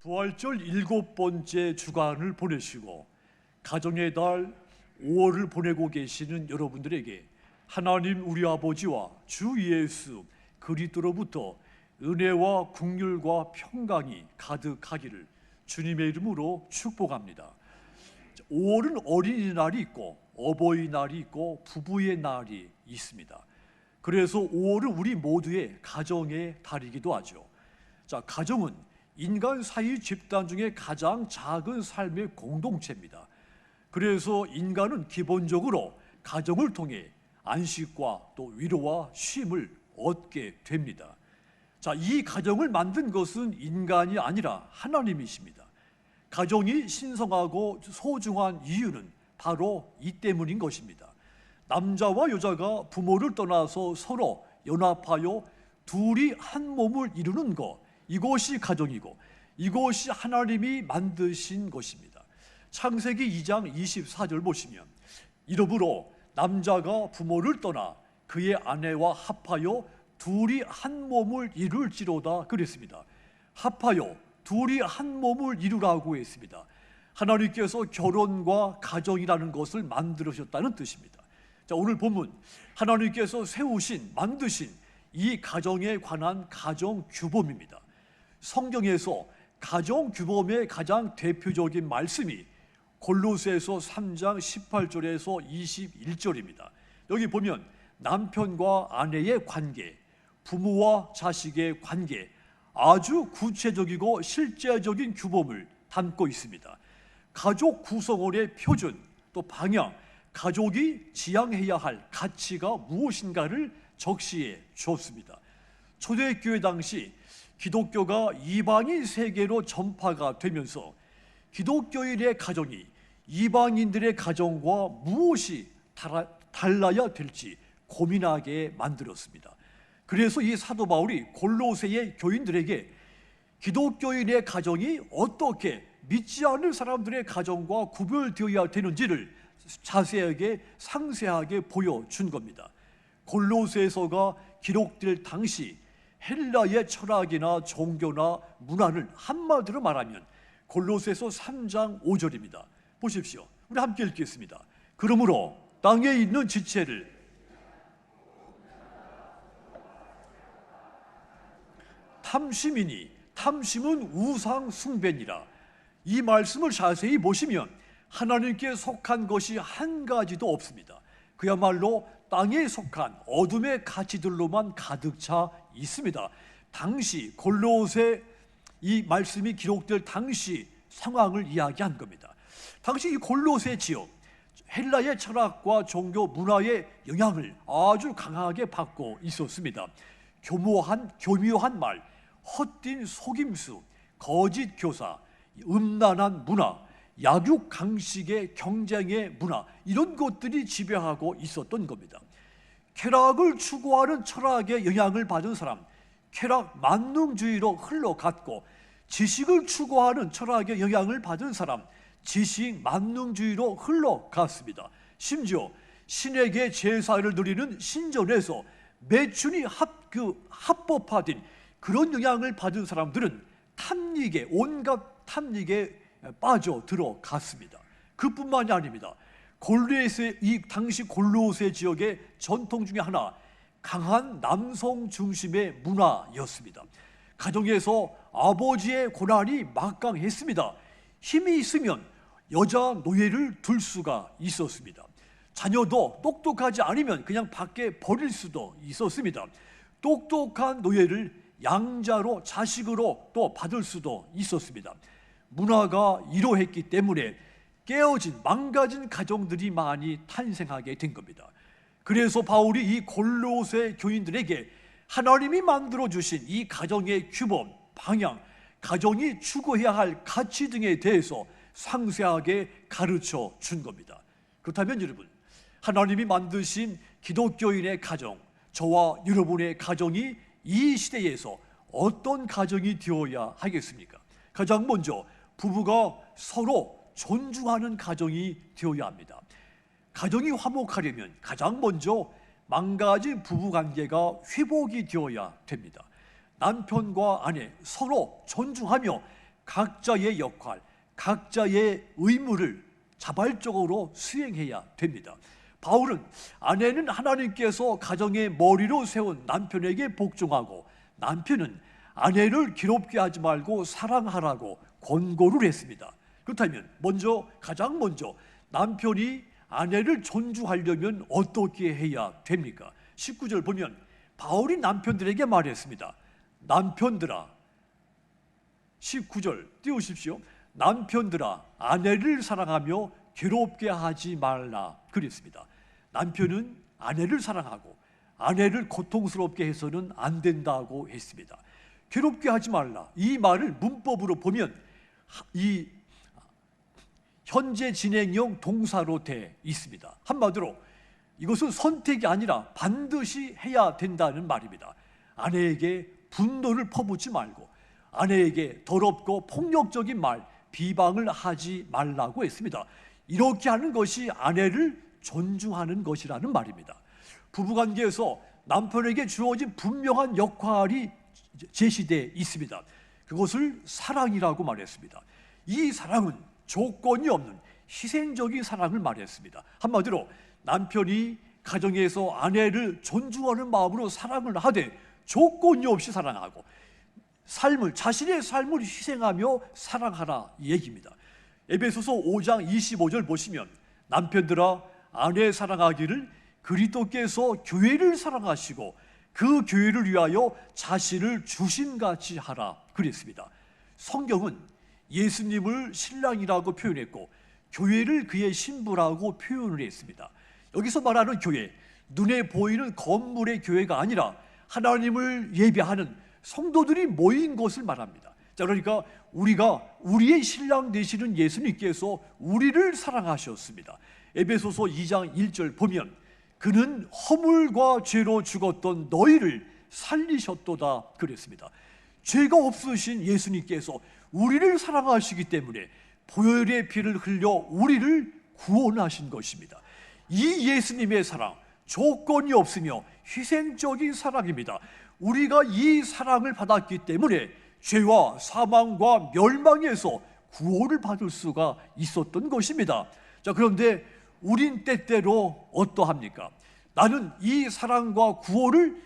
부활절 7번째 주간을 보내시고 가정의 달 5월을 보내고 계시는 여러분들에게 하나님 우리 아버지와 주 예수 그리스도로부터 은혜와 긍휼과 평강이 가득하기를 주님의 이름으로 축복합니다. 5월은 어린이날이 있고 어버이날이 있고 부부의 날이 있습니다. 그래서 5월은 우리 모두의 가정의 달이기도 하죠. 가정은 인간 사이 집단 중에 가장 작은 삶의 공동체입니다. 그래서 인간은 기본적으로 가정을 통해 안식과 또 위로와 쉼을 얻게 됩니다. 이 가정을 만든 것은 인간이 아니라 하나님이십니다. 가정이 신성하고 소중한 이유는 바로 이 때문인 것입니다. 남자와 여자가 부모를 떠나서 서로 연합하여 둘이 한 몸을 이루는 것, 이것이 가정이고 이것이 하나님이 만드신 것입니다. 창세기 2장 24절 보시면 이러므로 남자가 부모를 떠나 그의 아내와 합하여 둘이 한 몸을 이룰지로다 그랬습니다. 합하여 둘이 한 몸을 이루라고 했습니다. 하나님께서 결혼과 가정이라는 것을 만들으셨다는 뜻입니다. 오늘 본문 하나님께서 세우신 만드신 이 가정에 관한 가정 규범입니다. 성경에서 가정 규범의 가장 대표적인 말씀이 골로새서 3장 18절에서 21절입니다. 여기 보면 남편과 아내의 관계, 부모와 자식의 관계, 아주 구체적이고 실제적인 규범을 담고 있습니다. 가족 구성원의 표준, 또 방향, 가족이 지향해야 할 가치가 무엇인가를 적시해 주었습니다. 초대교회 당시 기독교가 이방인 세계로 전파가 되면서 기독교인의 가정이 이방인들의 가정과 무엇이 달라야 될지 고민하게 만들었습니다. 그래서 이 사도 바울이 골로새의 교인들에게 기독교인의 가정이 어떻게 믿지 않는 사람들의 가정과 구별되어야 되는지를 자세하게 상세하게 보여준 겁니다. 골로새서가 기록될 당시 헬라의 철학이나 종교나 문화를 한마디로 말하면 골로새서 3장 5절입니다. 보십시오. 우리 함께 읽겠습니다. 그러므로 땅에 있는 지체를 탐심이니 탐심은 우상 숭배니라. 이 말씀을 자세히 보시면 하나님께 속한 것이 한 가지도 없습니다. 그야말로 땅에 속한 어둠의 가치들로만 가득 차 있습니다. 당시 골로새 이 말씀이 기록될 당시 상황을 이야기한 겁니다. 당시 이 골로새 지역 헬라의 철학과 종교 문화의 영향을 아주 강하게 받고 있었습니다. 교묘한 말, 헛된 속임수, 거짓 교사, 음란한 문화, 약육 강식의 경쟁의 문화, 이런 것들이 지배하고 있었던 겁니다. 쾌락을 추구하는 철학의 영향을 받은 사람, 쾌락 만능주의로 흘러갔고, 지식을 추구하는 철학의 영향을 받은 사람, 지식 만능주의로 흘러갔습니다. 심지어 신에게 제사를 드리는 신전에서 매춘이 합법화된 그런 영향을 받은 사람들은 탐닉에, 온갖 탐닉에 빠져 들어갔습니다. 그뿐만이 아닙니다. 이 당시 골로새 지역의 전통 중에 하나, 강한 남성 중심의 문화였습니다. 가정에서 아버지의 권한이 막강했습니다. 힘이 있으면 여자 노예를 둘 수가 있었습니다. 자녀도 똑똑하지 않으면 그냥 밖에 버릴 수도 있었습니다. 똑똑한 노예를 양자로 자식으로 또 받을 수도 있었습니다. 문화가 이러했기 때문에 깨어진 망가진 가정들이 많이 탄생하게 된 겁니다. 그래서 바울이 이 골로새 교인들에게 하나님이 만들어주신 이 가정의 규범, 방향, 가정이 추구해야 할 가치 등에 대해서 상세하게 가르쳐 준 겁니다. 그렇다면 여러분, 하나님이 만드신 기독교인의 가정, 저와 여러분의 가정이 이 시대에서 어떤 가정이 되어야 하겠습니까? 가장 먼저 부부가 서로 존중하는 가정이 되어야 합니다. 가정이 화목하려면 가장 먼저 망가진 부부관계가 회복이 되어야 됩니다. 남편과 아내 서로 존중하며 각자의 역할, 각자의 의무를 자발적으로 수행해야 됩니다. 바울은 아내는 하나님께서 가정의 머리로 세운 남편에게 복종하고 남편은 아내를 괴롭게 하지 말고 사랑하라고 권고를 했습니다. 그렇다면 가장 먼저 남편이 아내를 존중하려면 어떻게 해야 됩니까? 19절 보면 바울이 남편들에게 말했습니다. 남편들아, 19절 띄우십시오. 남편들아, 아내를 사랑하며 괴롭게 하지 말라 그랬습니다. 남편은 아내를 사랑하고 아내를 고통스럽게 해서는 안 된다고 했습니다. 괴롭게 하지 말라, 이 말을 문법으로 보면 이 현재 진행형 동사로 돼 있습니다. 한마디로 이것은 선택이 아니라 반드시 해야 된다는 말입니다. 아내에게 분노를 퍼붓지 말고 아내에게 더럽고 폭력적인 말, 비방을 하지 말라고 했습니다. 이렇게 하는 것이 아내를 존중하는 것이라는 말입니다. 부부관계에서 남편에게 주어진 분명한 역할이 제시되어 있습니다. 그것을 사랑이라고 말했습니다. 이 사랑은 조건이 없는 희생적인 사랑을 말했습니다. 한마디로 남편이 가정에서 아내를 존중하는 마음으로 사랑을 하되 조건이 없이 사랑하고 자신의 삶을 희생하며 사랑하라 이 얘기입니다. 에베소서 5장 25절 보시면 남편들아 아내 사랑하기를 그리스도께서 교회를 사랑하시고 그 교회를 위하여 자신을 주신같이 하라 그랬습니다. 성경은 예수님을 신랑이라고 표현했고 교회를 그의 신부라고 표현을 했습니다. 여기서 말하는 교회, 눈에 보이는 건물의 교회가 아니라 하나님을 예배하는 성도들이 모인 것을 말합니다. 자, 그러니까 우리의 신랑 되시는 예수님께서 우리를 사랑하셨습니다. 에베소서 2장 1절 보면 그는 허물과 죄로 죽었던 너희를 살리셨도다 그랬습니다. 죄가 없으신 예수님께서 우리를 사랑하시기 때문에 보혈의 피를 흘려 우리를 구원하신 것입니다. 이 예수님의 사랑, 조건이 없으며 희생적인 사랑입니다. 우리가 이 사랑을 받았기 때문에 죄와 사망과 멸망에서 구원을 받을 수가 있었던 것입니다. 자, 그런데 우린 때때로 어떠합니까? 나는 이 사랑과 구원을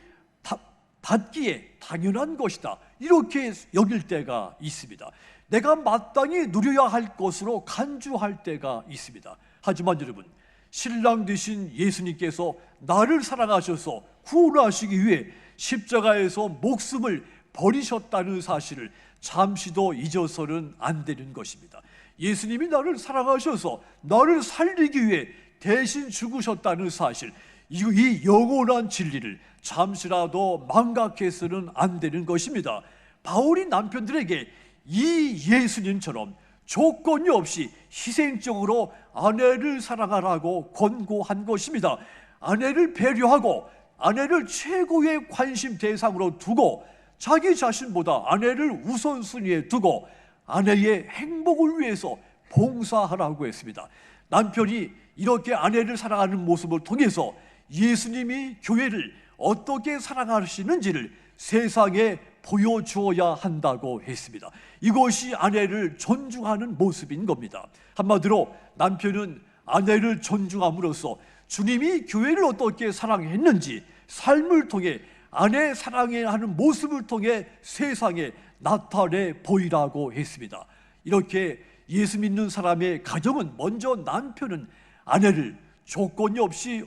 받기에 당연한 것이다, 이렇게 여길 때가 있습니다. 내가 마땅히 누려야 할 것으로 간주할 때가 있습니다. 하지만 여러분, 신랑 되신 예수님께서 나를 사랑하셔서 구원하시기 위해 십자가에서 목숨을 버리셨다는 사실을 잠시도 잊어서는 안 되는 것입니다. 예수님이 나를 사랑하셔서 나를 살리기 위해 대신 죽으셨다는 사실, 이 영원한 진리를 잠시라도 망각해서는 안 되는 것입니다. 바울이 남편들에게 이 예수님처럼 조건이 없이 희생적으로 아내를 사랑하라고 권고한 것입니다. 아내를 배려하고 아내를 최고의 관심 대상으로 두고 자기 자신보다 아내를 우선순위에 두고 아내의 행복을 위해서 봉사하라고 했습니다. 남편이 이렇게 아내를 사랑하는 모습을 통해서 예수님이 교회를 어떻게 사랑하시는지를 세상에 보여주어야 한다고 했습니다. 이것이 아내를 존중하는 모습인 겁니다. 한마디로 남편은 아내를 존중함으로써 주님이 교회를 어떻게 사랑했는지 삶을 통해 아내 사랑하는 모습을 통해 세상에 나타내 보이라고 했습니다. 이렇게 예수 믿는 사람의 가정은 먼저 남편은 아내를 조건이 없이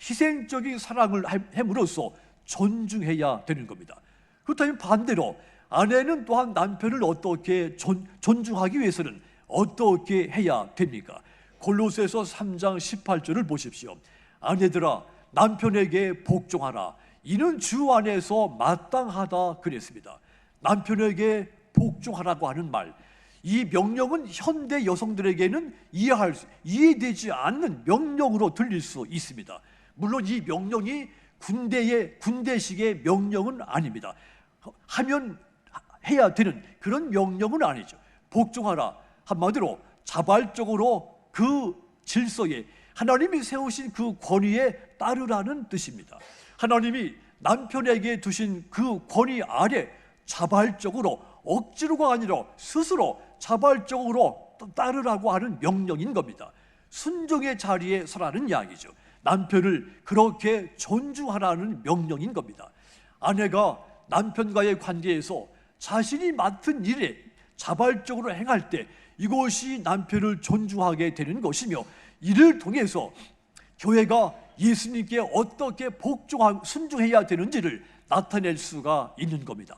희생적인 사랑을 함으로써 존중해야 되는 겁니다. 그렇다면 반대로 아내는 또한 남편을 어떻게 존중하기 위해서는 어떻게 해야 됩니까? 골로새서 3장 18절을 보십시오. 아내들아 남편에게 복종하라, 이는 주 안에서 마땅하다 그랬습니다. 남편에게 복종하라고 하는 말, 이 명령은 현대 여성들에게는 이해되지 않는 명령으로 들릴 수 있습니다. 물론 이 명령이 군대식의 명령은 아닙니다. 하면 해야 되는 그런 명령은 아니죠. 복종하라, 한마디로 자발적으로 그 질서에 하나님이 세우신 그 권위에 따르라는 뜻입니다. 하나님이 남편에게 두신 그 권위 아래 자발적으로 억지로가 아니라 스스로 자발적으로 따르라고 하는 명령인 겁니다. 순종의 자리에 서라는 이야기죠. 남편을 그렇게 존중하라는 명령인 겁니다. 아내가 남편과의 관계에서 자신이 맡은 일에 자발적으로 행할 때 이것이 남편을 존중하게 되는 것이며, 이를 통해서 교회가 예수님께 어떻게 복종하고 순종해야 되는지를 나타낼 수가 있는 겁니다.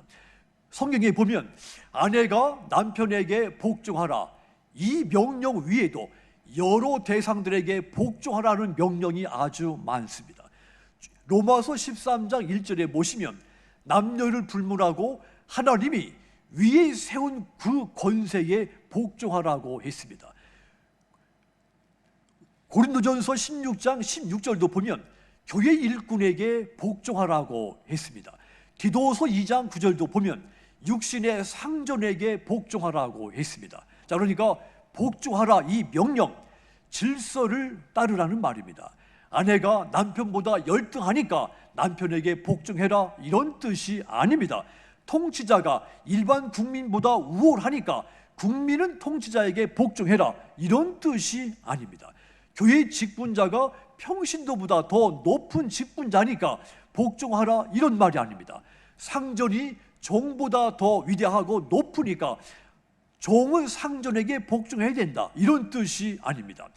성경에 보면 아내가 남편에게 복종하라, 이 명령 위에도 여러 대상들에게 복종하라는 명령이 아주 많습니다. 로마서 13장 1절에 보시면 남녀를 불문하고 하나님이 위에 세운 그 권세에 복종하라고 했습니다. 고린도전서 16장 16절도 보면 교회 일꾼에게 복종하라고 했습니다. 디도서 2장 9절도 보면 육신의 상전에게 복종하라고 했습니다. 자, 그러니까 복종하라, 이 명령, 질서를 따르라는 말입니다. 아내가 남편보다 열등하니까 남편에게 복종해라, 이런 뜻이 아닙니다. 통치자가 일반 국민보다 우월하니까 국민은 통치자에게 복종해라, 이런 뜻이 아닙니다. 교회 직분자가 평신도보다 더 높은 직분자니까 복종하라, 이런 말이 아닙니다. 상전이 종보다 더 위대하고 높으니까 종은 상전에게 복종해야 된다, 이런 뜻이 아닙니다.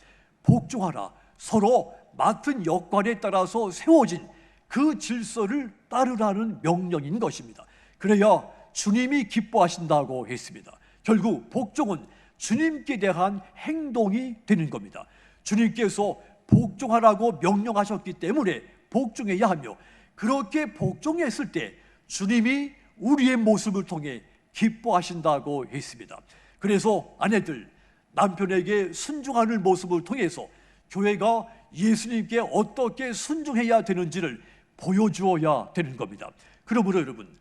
복종하라, 서로 맡은 역할에 따라서 세워진 그 질서를 따르라는 명령인 것입니다. 그래야 주님이 기뻐하신다고 했습니다. 결국 복종은 주님께 대한 행동이 되는 겁니다. 주님께서 복종하라고 명령하셨기 때문에 복종해야 하며, 그렇게 복종했을 때 주님이 우리의 모습을 통해 기뻐하신다고 했습니다. 그래서 아내들, 남편에게 순종하는 모습을 통해서 교회가 예수님께 어떻게 순종해야 되는지를 보여주어야 되는 겁니다. 그러므로 여러분,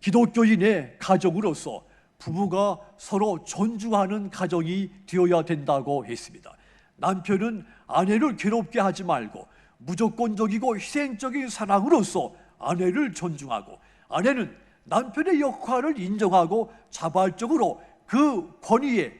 기독교인의 가정으로서 부부가 서로 존중하는 가정이 되어야 된다고 했습니다. 남편은 아내를 괴롭게 하지 말고 무조건적이고 희생적인 사랑으로서 아내를 존중하고, 아내는 남편의 역할을 인정하고 자발적으로 그 권위에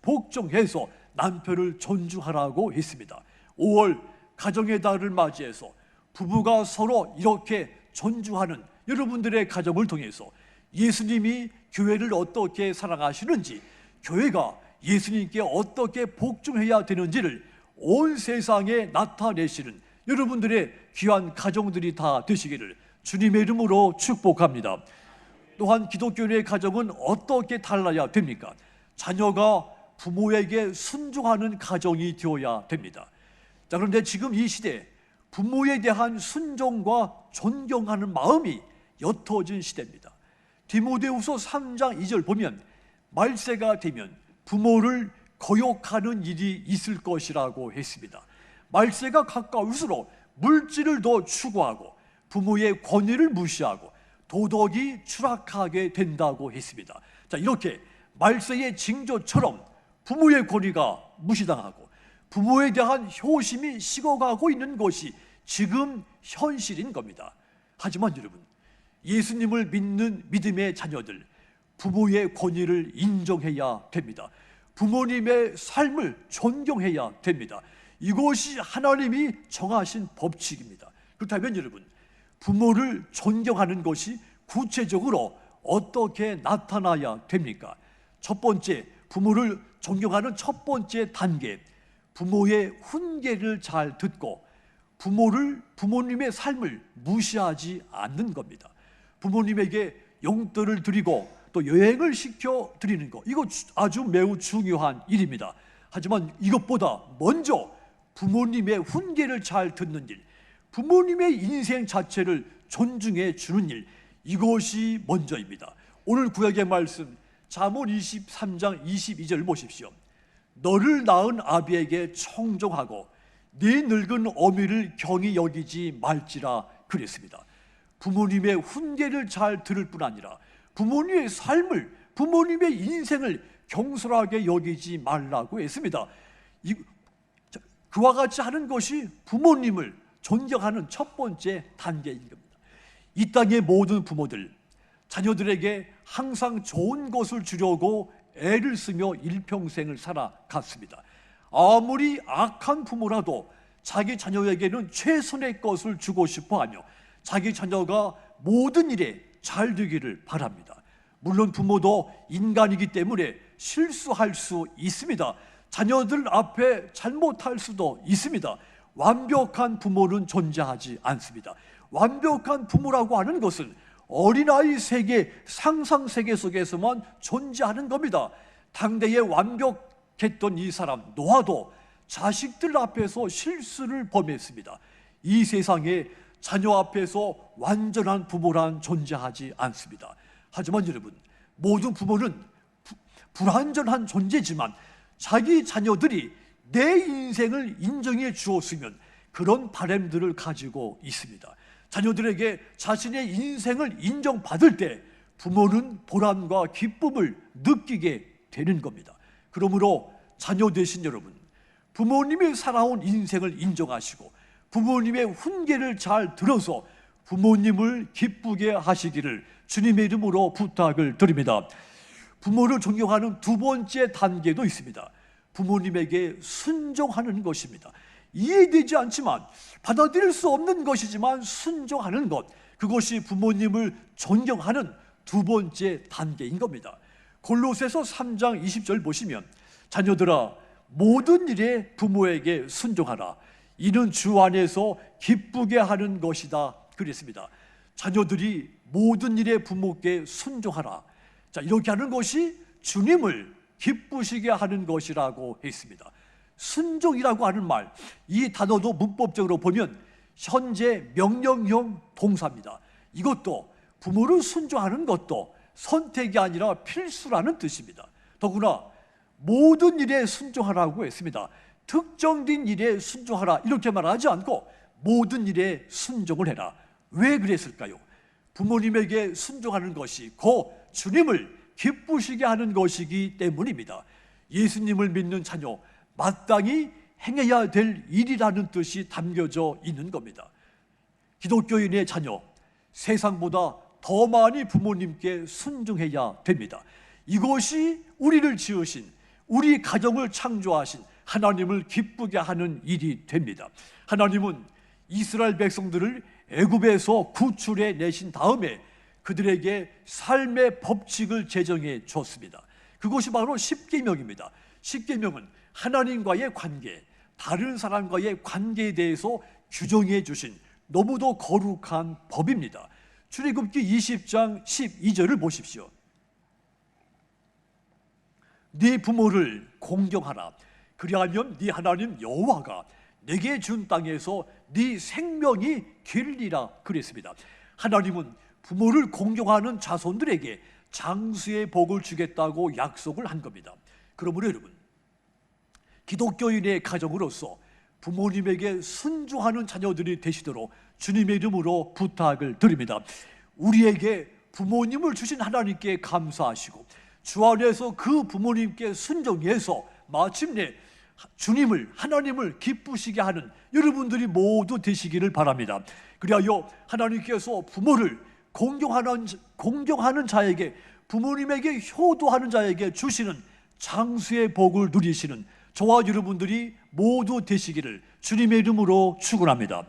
복종해서 남편을 존중하라고 했습니다. 5월 가정의 달을 맞이해서 부부가 서로 이렇게 존중하는 여러분들의 가정을 통해서 예수님이 교회를 어떻게 사랑하시는지, 교회가 예수님께 어떻게 복종해야 되는지를 온 세상에 나타내시는 여러분들의 귀한 가정들이 다 되시기를 주님의 이름으로 축복합니다. 또한 기독교인의 가정은 어떻게 달라야 됩니까? 자녀가 부모에게 순종하는 가정이 되어야 됩니다. 자, 그런데 지금 이 시대 부모에 대한 순종과 존경하는 마음이 옅어진 시대입니다. 디모데후서 3장 2절 보면 말세가 되면 부모를 거역하는 일이 있을 것이라고 했습니다. 말세가 가까울수록 물질을 더 추구하고 부모의 권위를 무시하고 도덕이 추락하게 된다고 했습니다. 자, 이렇게 말세의 징조처럼 부모의 권위가 무시당하고 부모에 대한 효심이 식어가고 있는 것이 지금 현실인 겁니다. 하지만 여러분, 예수님을 믿는 믿음의 자녀들, 부모의 권위를 인정해야 됩니다. 부모님의 삶을 존경해야 됩니다. 이것이 하나님이 정하신 법칙입니다. 그렇다면 여러분, 부모를 존경하는 것이 구체적으로 어떻게 나타나야 됩니까? 첫 번째, 부모를 존경하는 첫 번째 단계, 부모의 훈계를 잘 듣고 부모님의 삶을 무시하지 않는 겁니다. 부모님에게 용돈을 드리고 또 여행을 시켜 드리는 것, 이거 아주 매우 중요한 일입니다. 하지만 이것보다 먼저 부모님의 훈계를 잘 듣는 일, 부모님의 인생 자체를 존중해 주는 일, 이것이 먼저입니다. 오늘 구약의 말씀 잠언 23장 22절 보십시오. 너를 낳은 아비에게 청종하고 네 늙은 어미를 경히 여기지 말지라 그랬습니다. 부모님의 훈계를 잘 들을 뿐 아니라 부모님의 삶을, 부모님의 인생을 경솔하게 여기지 말라고 했습니다. 그와 같이 하는 것이 부모님을 존경하는 첫 번째 단계인 겁니다. 이 땅의 모든 부모들, 자녀들에게 항상 좋은 것을 주려고 애를 쓰며 일평생을 살아갔습니다. 아무리 악한 부모라도 자기 자녀에게는 최선의 것을 주고 싶어하며 자기 자녀가 모든 일에 잘 되기를 바랍니다. 물론 부모도 인간이기 때문에 실수할 수 있습니다. 자녀들 앞에 잘못할 수도 있습니다. 완벽한 부모는 존재하지 않습니다. 완벽한 부모라고 하는 것은 어린아이 세계, 상상 세계 속에서만 존재하는 겁니다. 당대에 완벽했던 이 사람 노아도 자식들 앞에서 실수를 범했습니다. 이 세상에 자녀 앞에서 완전한 부모란 존재하지 않습니다. 하지만 여러분, 모든 부모는 불완전한 존재지만 자기 자녀들이 내 인생을 인정해 주었으면 그런 바람들을 가지고 있습니다. 자녀들에게 자신의 인생을 인정받을 때 부모는 보람과 기쁨을 느끼게 되는 겁니다. 그러므로 자녀 되신 여러분, 부모님이 살아온 인생을 인정하시고 부모님의 훈계를 잘 들어서 부모님을 기쁘게 하시기를 주님의 이름으로 부탁을 드립니다. 부모를 존경하는 두 번째 단계도 있습니다. 부모님에게 순종하는 것입니다. 이해되지 않지만, 받아들일 수 없는 것이지만 순종하는 것, 그것이 부모님을 존경하는 두 번째 단계인 겁니다. 골로새서 3장 20절 보시면, 자녀들아 모든 일에 부모에게 순종하라. 이는 주 안에서 기쁘게 하는 것이다. 그랬습니다. 자녀들이 모든 일에 부모께 순종하라. 자, 이렇게 하는 것이 주님을 기쁘시게 하는 것이라고 했습니다. 순종이라고 하는 말, 이 단어도 문법적으로 보면 현재 명령형 동사입니다. 이것도 부모를 순종하는 것도 선택이 아니라 필수라는 뜻입니다. 더구나 모든 일에 순종하라고 했습니다. 특정된 일에 순종하라 이렇게 말하지 않고 모든 일에 순종을 해라. 왜 그랬을까요? 부모님에게 순종하는 것이 곧 주님을 기쁘시게 하는 것이기 때문입니다. 예수님을 믿는 자녀, 마땅히 행해야 될 일이라는 뜻이 담겨져 있는 겁니다. 기독교인의 자녀, 세상보다 더 많이 부모님께 순종해야 됩니다. 이것이 우리를 지으신, 우리 가정을 창조하신 하나님을 기쁘게 하는 일이 됩니다. 하나님은 이스라엘 백성들을 애굽에서 구출해 내신 다음에 그들에게 삶의 법칙을 제정해 줬습니다. 그것이 바로 십계명입니다. 십계명은 하나님과의 관계, 다른 사람과의 관계에 대해서 규정해 주신 너무도 거룩한 법입니다. 출애굽기 20장 12절을 보십시오. 네 부모를 공경하라. 그리하면 네 하나님 여호와가 내게 준 땅에서 네 생명이 길리라 그랬습니다. 하나님은 부모를 공경하는 자손들에게 장수의 복을 주겠다고 약속을 한 겁니다. 그러므로 여러분, 기독교인의 가정으로서 부모님에게 순종하는 자녀들이 되시도록 주님의 이름으로 부탁을 드립니다. 우리에게 부모님을 주신 하나님께 감사하시고 주 안에서 그 부모님께 순종해서 마침내 주님을, 하나님을 기쁘시게 하는 여러분들이 모두 되시기를 바랍니다. 그리하여 하나님께서 부모를 공경하는 자에게, 부모님에게 효도하는 자에게 주시는 장수의 복을 누리시는 저와 여러분들이 모두 되시기를 주님의 이름으로 축원합니다.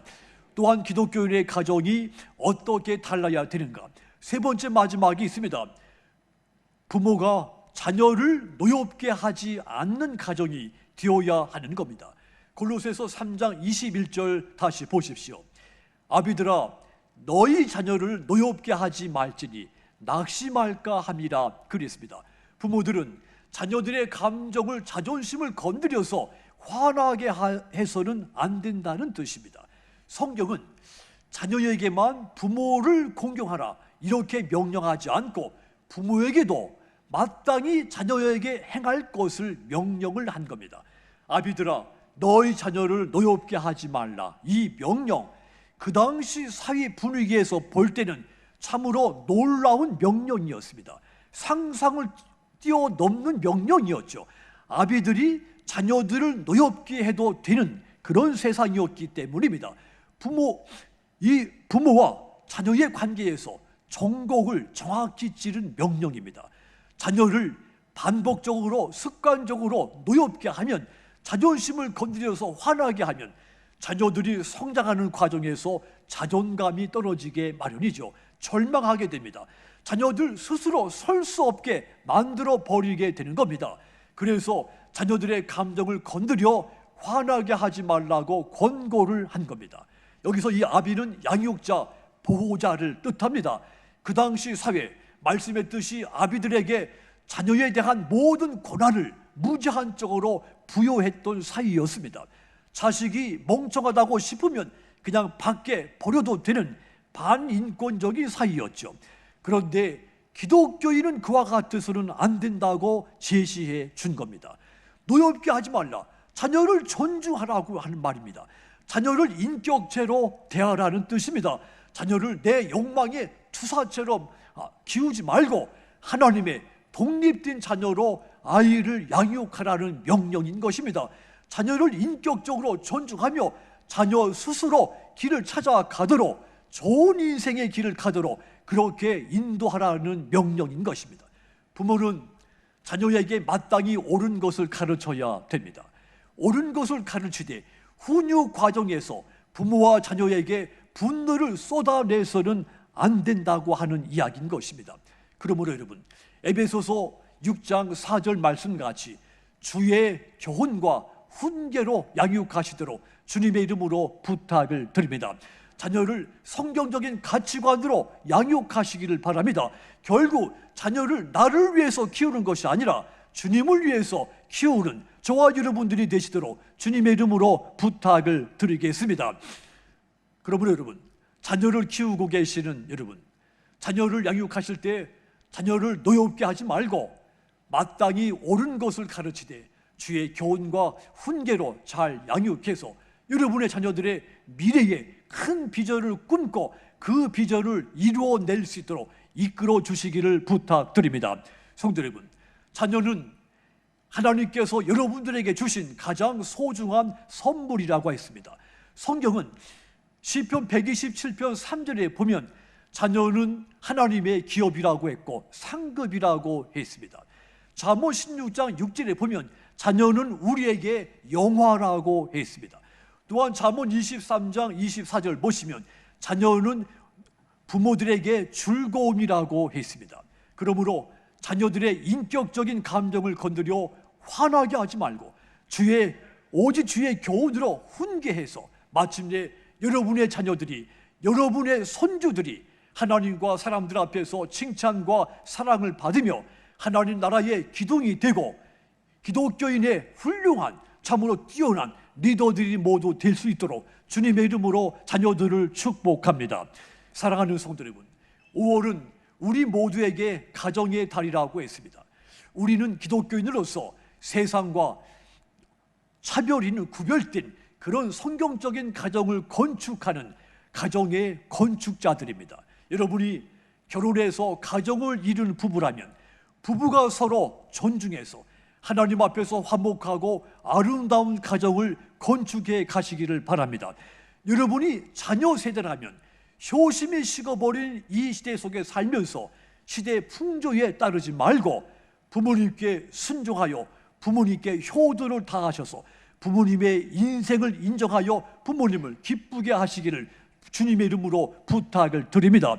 또한 기독교인의 가정이 어떻게 달라야 되는가? 세 번째 마지막이 있습니다. 부모가 자녀를 노엽게 하지 않는 가정이 되어야 하는 겁니다. 골로새서 3장 21절 다시 보십시오. 아비들아 너희 자녀를 노엽게 하지 말지니 낙심할까 함이라 그랬습니다. 부모들은 자녀들의 감정을, 자존심을 건드려서 화나게 해서는 안 된다는 뜻입니다. 성경은 자녀에게만 부모를 공경하라 이렇게 명령하지 않고 부모에게도 마땅히 자녀에게 행할 것을 명령을 한 겁니다. 아비들아 너희 자녀를 노엽게 하지 말라. 이 명령, 그 당시 사회 분위기에서 볼 때는 참으로 놀라운 명령이었습니다. 상상을 뛰어넘는 명령이었죠. 아비들이 자녀들을 노엽게 해도 되는 그런 세상이었기 때문입니다. 부모와 자녀의 관계에서 종곡을 정확히 찌른 명령입니다. 자녀를 반복적으로 습관적으로 노엽게 하면, 자존심을 건드려서 화나게 하면 자녀들이 성장하는 과정에서 자존감이 떨어지게 마련이죠. 절망하게 됩니다. 자녀들 스스로 설 수 없게 만들어 버리게 되는 겁니다. 그래서 자녀들의 감정을 건드려 화나게 하지 말라고 권고를 한 겁니다. 여기서 이 아비는 양육자, 보호자를 뜻합니다. 그 당시 사회, 말씀의 뜻이 아비들에게 자녀에 대한 모든 권한을 무제한적으로 부여했던 사이였습니다. 자식이 멍청하다고 싶으면 그냥 밖에 버려도 되는 반인권적인 사이였죠. 그런데 기독교인은 그와 같아서는 안 된다고 제시해 준 겁니다. 노엽게 하지 말라, 자녀를 존중하라고 하는 말입니다. 자녀를 인격체로 대하라는 뜻입니다. 자녀를 내 욕망의 투사처럼 키우지 말고 하나님의 독립된 자녀로 아이를 양육하라는 명령인 것입니다. 자녀를 인격적으로 존중하며 자녀 스스로 길을 찾아가도록, 좋은 인생의 길을 가도록 그렇게 인도하라는 명령인 것입니다. 부모는 자녀에게 마땅히 옳은 것을 가르쳐야 됩니다. 옳은 것을 가르치되 훈육 과정에서 부모와 자녀에게 분노를 쏟아내서는 안 된다고 하는 이야기인 것입니다. 그러므로 여러분, 에베소서 6장 4절 말씀같이 주의 교훈과 훈계로 양육하시도록 주님의 이름으로 부탁을 드립니다. 자녀를 성경적인 가치관으로 양육하시기를 바랍니다. 결국 자녀를 나를 위해서 키우는 것이 아니라 주님을 위해서 키우는 저와 여러분들이 되시도록 주님의 이름으로 부탁을 드리겠습니다. 그러므로 여러분, 자녀를 키우고 계시는 여러분, 자녀를 양육하실 때 자녀를 노엽게 하지 말고 마땅히 옳은 것을 가르치되 주의 교훈과 훈계로 잘 양육해서 여러분의 자녀들의 미래에 큰 비전을 꿈고 그 비전을 이루어낼 수 있도록 이끌어 주시기를 부탁드립니다. 성도 여러분, 자녀는 하나님께서 여러분들에게 주신 가장 소중한 선물이라고 했습니다. 성경은 시편 127편 3절에 보면 자녀는 하나님의 기업이라고 했고 상급이라고 했습니다. 잠언 16장 6절에 보면 자녀는 우리에게 영화라고 했습니다. 또한 잠언 23장 24절 보시면 자녀는 부모들에게 즐거움이라고 했습니다. 그러므로 자녀들의 인격적인 감정을 건드려 화나게 하지 말고 오직 주의 교훈으로 훈계해서 마침내 여러분의 자녀들이, 여러분의 손주들이 하나님과 사람들 앞에서 칭찬과 사랑을 받으며 하나님 나라의 기둥이 되고 기독교인의 훌륭한, 참으로 뛰어난 리더들이 모두 될 수 있도록 주님의 이름으로 자녀들을 축복합니다. 사랑하는 성도 여러분, 5월은 우리 모두에게 가정의 달이라고 했습니다. 우리는 기독교인으로서 세상과 차별 있는 구별된 그런 성경적인 가정을 건축하는 가정의 건축자들입니다. 여러분이 결혼해서 가정을 이룬 부부라면 부부가 서로 존중해서 하나님 앞에서 화목하고 아름다운 가정을 건축해 가시기를 바랍니다. 여러분이 자녀 세대라면 효심이 식어버린 이 시대 속에 살면서 시대의 풍조에 따르지 말고 부모님께 순종하여 부모님께 효도를 다하셔서 부모님의 인생을 인정하여 부모님을 기쁘게 하시기를 주님의 이름으로 부탁을 드립니다.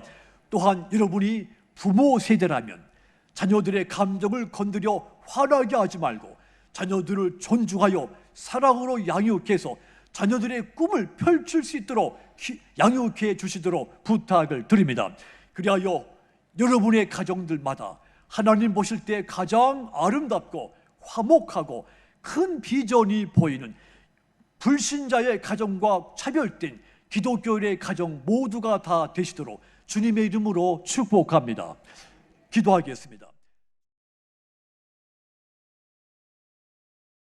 또한 여러분이 부모 세대라면 자녀들의 감정을 건드려 화나게 하지 말고 자녀들을 존중하여 사랑으로 양육해서 자녀들의 꿈을 펼칠 수 있도록 양육해 주시도록 부탁을 드립니다. 그리하여 여러분의 가정들마다 하나님 보실 때 가장 아름답고 화목하고 큰 비전이 보이는 불신자의 가정과 차별된 기독교인의 가정 모두가 다 되시도록 주님의 이름으로 축복합니다. 기도하겠습니다.